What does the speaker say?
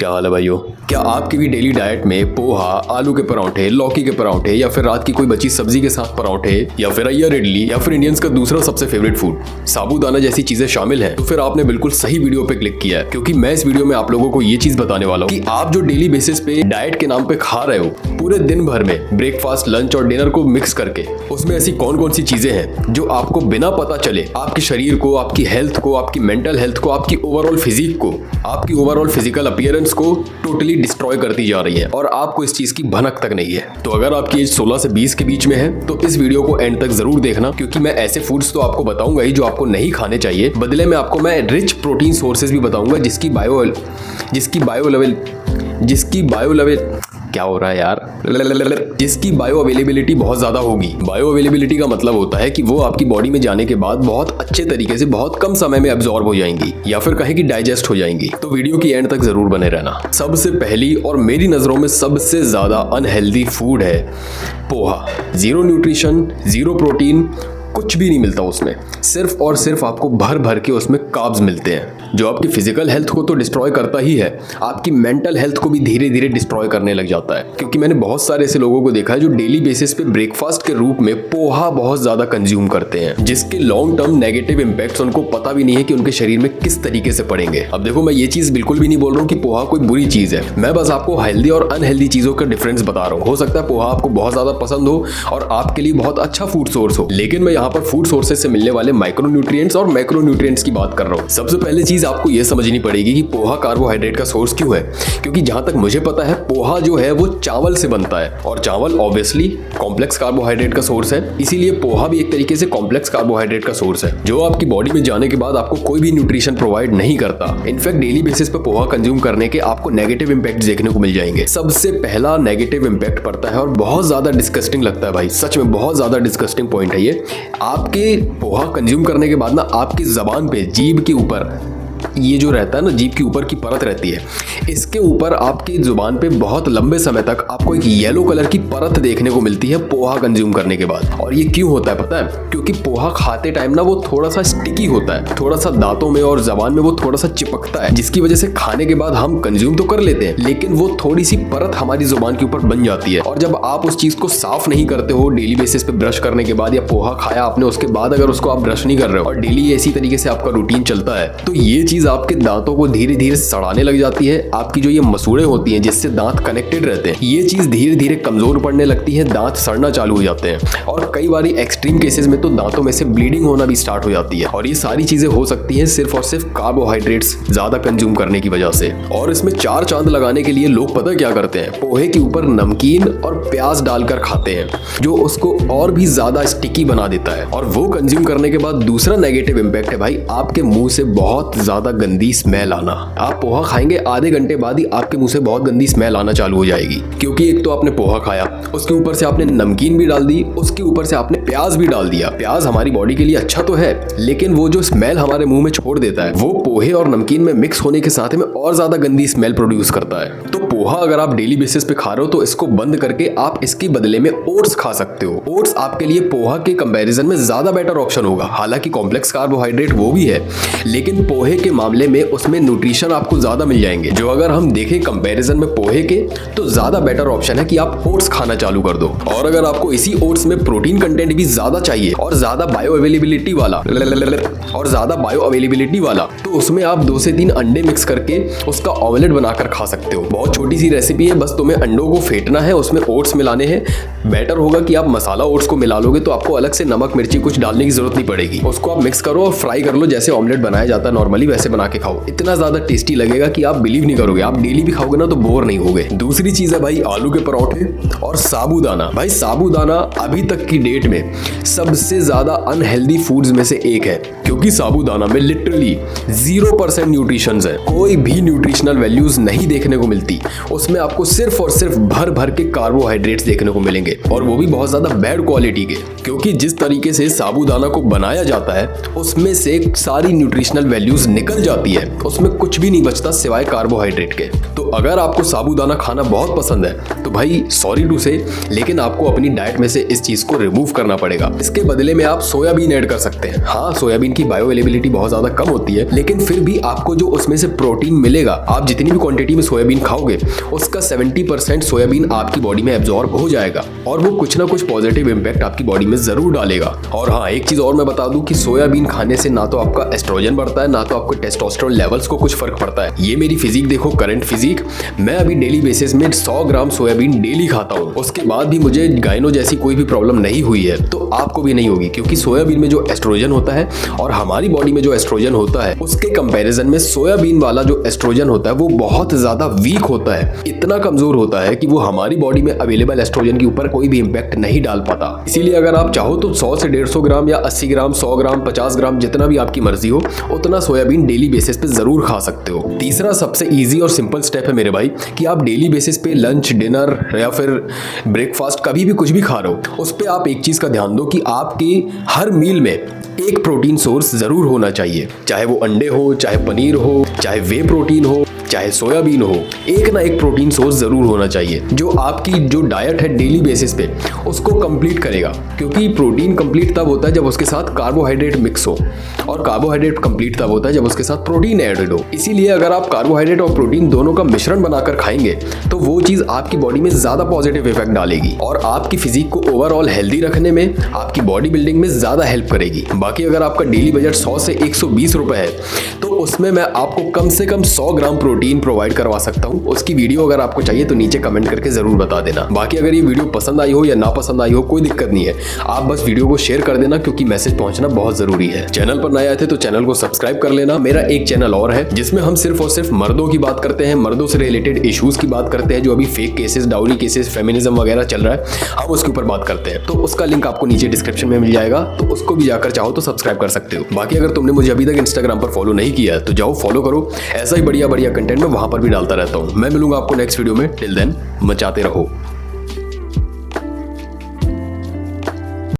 क्या हाल है भाइयों? क्या आपकी भी डेली डाइट में पोहा, आलू के परांठे, लौकी के परांठे या फिर रात की कोई बची सब्जी के साथ परांठे या फिर अय्यर इडली या फिर इंडियंस का दूसरा सबसे फेवरेट फूड साबूदाना जैसी चीजें शामिल हैं? तो फिर आपने बिल्कुल सही वीडियो पे क्लिक किया है, क्योंकि मैं इस वीडियो में आप लोगों को ये चीज बताने वाला हूँ कि आप जो डेली बेसिस पे डाइट के नाम पे खा रहे हो पूरे दिन भर में ब्रेकफास्ट, लंच और डिनर को मिक्स करके, उसमें ऐसी कौन कौन सी चीजें हैं जो आपको बिना पता चले आपके शरीर को, आपकी हेल्थ को, आपकी मेंटल हेल्थ को, आपकी ओवरऑल फिजिक को, आपकी ओवरऑल फिजिकल अपीयरेंस को टोटली डिस्ट्रॉय करती जा रही है और आपको इस चीज की भनक तक नहीं है। तो अगर आपकी एज 16 से 20 के बीच में है तो इस वीडियो को एंड तक जरूर देखना, क्योंकि मैं ऐसे फूड्स तो आपको बताऊंगा ही जो आपको नहीं खाने चाहिए, बदले में आपको मैं रिच प्रोटीन सोर्सेज भी बताऊंगा जिसकी बायो अवेलेबिलिटी बहुत ज्यादा होगी। बायो अवेलेबिलिटी का मतलब होता है कि वो आपकी बॉडी में जाने के बाद बहुत अच्छे तरीके से बहुत कम समय में एब्जॉर्ब हो जाएंगी या फिर कहें कि डाइजेस्ट हो जाएंगी। तो वीडियो की एंड तक जरूर बने रहना। सबसे पहली और मेरी नजरों में सबसे ज्यादा अनहेल्दी फूड है poha. Zero nutrition, zero protein, कुछ भी नहीं मिलता उसमें, सिर्फ और सिर्फ आपको भर भर के उसमें कार्ब्स मिलते हैं, जो आपकी फिजिकल हेल्थ को तो डिस्ट्रॉय करता ही है, आपकी मेंटल हेल्थ को भी धीरे धीरे डिस्ट्रॉय करने लग जाता है। क्योंकि मैंने बहुत सारे ऐसे लोगों को देखा है जो डेली बेसिस पे ब्रेकफास्ट के रूप में पोहा बहुत ज्यादा कंज्यूम करते हैं, जिसके लॉन्ग टर्म नेगेटिव इंपैक्ट्स उनको पता भी नहीं है कि उनके शरीर में किस तरीके से पड़ेंगे। अब देखो, मैं ये चीज बिल्कुल भी नहीं बोल रहा हूँ कि पोहा कोई बुरी चीज है, मैं बस आपको हेल्दी और अनहेल्दी चीजों का डिफरेंस बता रहा हूँ। हो सकता है पोहा आपको बहुत ज्यादा पसंद हो और आपके लिए बहुत अच्छा फूड सोर्स हो, लेकिन मैं यहाँ पर फूड सोर्सेज से मिलने वाले माइक्रोन्यूट्रिएंट्स और मैक्रोन्यूट्रिएंट्स की बात कर रहा हूँ। सबसे पहले चीज आपको यह समझनी पड़ेगी कि पोहा कार्बोहाइड्रेट का सोर्स क्यों है, क्योंकि जहां तक मुझे पता है पोहा जो है वो चावल से बनता है और चावल ऑब्वियसली कॉम्प्लेक्स कार्बोहाइड्रेट का सोर्स है, इसीलिए पोहा भी एक तरीके से कॉम्प्लेक्स कार्बोहाइड्रेट का सोर्स है जो आपकी बॉडी में जाने के बाद आपको कोई भी न्यूट्रिशन प्रोवाइड नहीं करता। इनफैक्ट डेली बेसिस पे पोहा कंज्यूम करने के आपको नेगेटिव इंपैक्ट देखने को मिल जाएंगे। सबसे पहला नेगेटिव इंपैक्ट पड़ता है और बहुत ज्यादा डिस्गस्टिंग लगता है भाई, सच में बहुत ज्यादा डिस्गस्टिंग पॉइंट है ये। आपके पोहा कंज्यूम करने के बाद ना आपकी जबान पे, जीभ के ऊपर, ये जो रहता है ना, जीभ की ऊपर की परत रहती है, इसके ऊपर आपकी जुबान पे बहुत लंबे समय तक आपको एक येलो कलर की परत देखने को मिलती है पोहा कंज्यूम करने के बाद। और ये क्यों होता है पता है? क्योंकि पोहा खाते टाइम ना वो थोड़ा सा स्टिकी होता है, थोड़ा सा दांतों में और जबान में वो थोड़ा सा चिपकता है, जिसकी वजह से खाने के बाद हम कंज्यूम तो कर लेते हैं लेकिन वो थोड़ी सी परत हमारी जुबान के ऊपर बन जाती है। और जब आप उस चीज को साफ नहीं करते हो डेली बेसिस पे ब्रश करने के बाद, या पोहा खाया आपने उसके बाद अगर उसको आप ब्रश नहीं कर रहे हो और डेली इसी तरीके से आपका रूटीन चलता है, तो ये चीज आपके दांतों को धीरे धीरे सड़ाने लग जाती है। आपकी जो ये मसूड़े होती हैं जिससे दांत कनेक्टेड रहते हैं, ये चीज धीरे धीरे कमजोर पड़ने लगती है, दांत सड़ना चालू हो जाते हैं और कई बार एक्सट्रीम केसेस में तो दांतों में से ब्लीडिंग होना भी स्टार्ट हो जाती है। और ये सारी चीजें हो सकती हैं सिर्फ और सिर्फ कार्बोहाइड्रेट्स ज्यादा कंज्यूम करने की वजह से। और इसमें चार चांद लगाने के लिए लोग पता क्या करते हैं, पोहे के ऊपर नमकीन और प्याज डालकर खाते हैं, जो उसको और भी ज्यादा स्टिकी बना देता है। और वो कंज्यूम करने के बाद दूसरा नेगेटिव इंपैक्ट है भाई, आपके मुंह से बहुत ज्यादा गंदी स्मेल आना। आप पोहा खाएंगे आधे घंटे बाद ही आपके मुंह से बहुत गंदी स्मेल आना चालू हो जाएगी, क्योंकि एक तो आपने पोहा खाया, उसके ऊपर से आपने नमकीन भी डाल दी, उसके ऊपर से आपने प्याज भी डाल दिया। प्याज हमारी बॉडी के लिए अच्छा तो है, लेकिन वो जो स्मेल हमारे मुंह में छोड़ देता है वो पोहे और नमकीन में मिक्स होने के साथ में और ज्यादा गंदी स्मेल प्रोड्यूस करता है। तो पोहा अगर आप डेली बेसिस पे खा रहे हो तो इसको बंद करके आप इसके बदले में ओट्स खा सकते हो। ओट्स आपके लिए पोहा के कंपैरिजन में ज्यादा बेटर ऑप्शन होगा। हालांकि कॉम्प्लेक्स कार्बोहाइड्रेट वो भी है, लेकिन पोहे के मामले में उसमें न्यूट्रिशन आपको ज्यादा मिल जाएंगे, जो अगर हम देखें कंपैरिजन में पोहे के, तो ज्यादा बेटर ऑप्शन है कि आप ओट्स खाना चालू कर दो। और अगर आपको इसी ओट्स में प्रोटीन कंटेंट भी ज्यादा चाहिए और ज्यादा बायो अवेलेबिलिटी वाला, तो उसमें आप 2 से 3 अंडे मिक्स करके उसका ऑमलेट बनाकर खा सकते हो। बहुत छोटी सी रेसिपी है, बस तुम्हें अंडों को फेंटना है, उसमें ओट्स मिलाने हैं। बेटर होगा कि आप मसाला ओट्स को मिला लोगे तो आपको अलग से नमक मिर्ची कुछ डालने की जरूरत नहीं पड़ेगी। उसको आप मिक्स करो और फ्राई कर लो, जैसे ऑमलेट बनाया जाता है नॉर्मली, वैसे बना के खाओ। इतना ज्यादा टेस्टी लगेगा कि आप बिलीव नहीं करोगे। आप डेली भी खाओगे ना तो बोर नहीं होगे। दूसरी चीज है भाई आलू के पराठे और साबूदाना। भाई साबूदाना अभी तक की डेट में सबसे ज्यादा अनहेल्दी फूड्स में से एक है, क्योंकि साबूदाना में लिटरली 0% न्यूट्रिशंस है, कोई भी न्यूट्रिशनल वैल्यूज नहीं देखने को मिलती। उसमें आपको सिर्फ और सिर्फ भर भर के कार्बोहाइड्रेट्स देखने को मिलेंगे, और वो भी बहुत ज्यादा बैड क्वालिटी के, क्योंकि जिस तरीके से साबूदाना को बनाया जाता है उसमें से सारी न्यूट्रिशनल वैल्यूज निकल जाती है, उसमें कुछ भी नहीं बचता सिवाय कार्बोहाइड्रेट के। तो अगर आपको साबूदाना खाना बहुत पसंद है तो भाई सॉरी टू से, लेकिन आपको अपनी डाइट में से इस चीज को रिमूव करना पड़ेगा। इसके बदले में आप सोयाबीन ऐड कर सकते हैं। हाँ, सोयाबीन की की बायो अवेलेबिलिटी बहुत ज्यादा कम होती है, लेकिन फिर भी आपको जो उसमें से प्रोटीन मिलेगा, आप जितनी भी क्वांटिटी में सोयाबीन खाओगे उसका 70% सोयाबीन आपकी बॉडी में एब्जॉर्ब हो जाएगा और वो कुछ ना कुछ पॉजिटिव इंपैक्ट आपकी बॉडी में जरूर डालेगा। और हाँ, एक चीज और मैं बता दूं कि सोयाबीन खाने से ना तो आपका एस्ट्रोजन बढ़ता है, ना तो आपके टेस्टोस्टेरोन लेवल्स को कुछ फर्क पड़ता है। ये मेरी फिजिक देखो, करंट फिजिक, मैं अभी डेली बेसिस में 100 ग्राम सोयाबीन डेली खाता हूँ, उसके बाद भी मुझे गायनो जैसी कोई भी प्रॉब्लम नहीं हुई है, तो आपको भी नहीं होगी, क्योंकि सोयाबीन में जो एस्ट्रोजन होता है और हमारी बॉडी में जो एस्ट्रोजन होता है उसके कंपैरिजन में सोयाबीन वाला जो एस्ट्रोजन होता है वो बहुत ज्यादा वीक होता है, इतना कमजोर होता है कि वो हमारी बॉडी में अवेलेबल एस्ट्रोजन के ऊपर कोई भी इंपैक्ट नहीं डाल पाता। इसीलिए अगर आप चाहो तो 100 से 150 ग्राम या 80 ग्राम, 100 ग्राम, 50 ग्राम, जितना भी आपकी मर्जी हो उतना सोयाबीन डेली बेसिस पे जरूर खा सकते हो। तीसरा सबसे इजी और सिंपल स्टेप है मेरे भाई कि आप डेली बेसिस पे लंच, डिनर या फिर ब्रेकफास्ट कभी भी कुछ भी खा रहे हो, उस पे आप एक चीज का ध्यान दो कि आपके हर मील में एक प्रोटीन सोर्स जरूर होना चाहिए, चाहे वो अंडे हो, चाहे पनीर हो, चाहे वे प्रोटीन हो, चाहे सोयाबीन हो, एक ना एक प्रोटीन सोर्स जरूर होना चाहिए जो आपकी जो डाइट है डेली बेसिस पे उसको कंप्लीट करेगा। क्योंकि प्रोटीन कंप्लीट तब होता है जब उसके साथ कार्बोहाइड्रेट मिक्स हो, और कार्बोहाइड्रेट कंप्लीट तब होता है जब उसके साथ प्रोटीन एडेड हो। इसीलिए अगर आप कार्बोहाइड्रेट और प्रोटीन दोनों का मिश्रण बनाकर खाएंगे तो वो चीज आपकी बॉडी में ज्यादा पॉजिटिव इफेक्ट डालेगी और आपकी फिजिक को ओवरऑल हेल्दी रखने में, आपकी बॉडी बिल्डिंग में ज्यादा हेल्प करेगी। बाकी अगर आपका डेली बजट 100 से 120 रुपए है तो उसमें मैं आपको कम से कम 100 ग्राम प्रोटीन प्रोवाइड करवा सकता हूं। उसकी वीडियो अगर आपको चाहिए तो नीचे कमेंट करके जरूर बता देना। बाकी अगर ये वीडियो पसंद आई हो या ना पसंद आई हो कोई दिक्कत नहीं है, आप बस वीडियो को शेयर कर देना, क्योंकि मैसेज पहुंचना बहुत जरूरी है। चैनल पर नए आए थे तो चैनल को सब्सक्राइब कर लेना। मेरा एक चैनल और है जिसमें हम सिर्फ और सिर्फ मर्दों की बात करते हैं, मर्दों से रिलेटेड इश्यूज की बात करते हैं, जो अभी fake cases, dowry cases, feminism वगैरह चल रहा है, हम उसके ऊपर बात करते हैं। तो उसका लिंक आपको नीचे डिस्क्रिप्शन में मिल जाएगा, तो उसको भी जाकर चाहो तो सब्सक्राइब कर सकते हो। बाकी अगर तुमने मुझे अभी तक इंस्टाग्राम पर फॉलो नहीं किया तो जाओ फॉलो करो, ऐसा ही बढ़िया बढ़िया कंटेंट मैं वहां पर भी डालता रहता हूं। मैं मिलूंगा आपको नेक्स्ट वीडियो में। टिल देन मचाते रहो।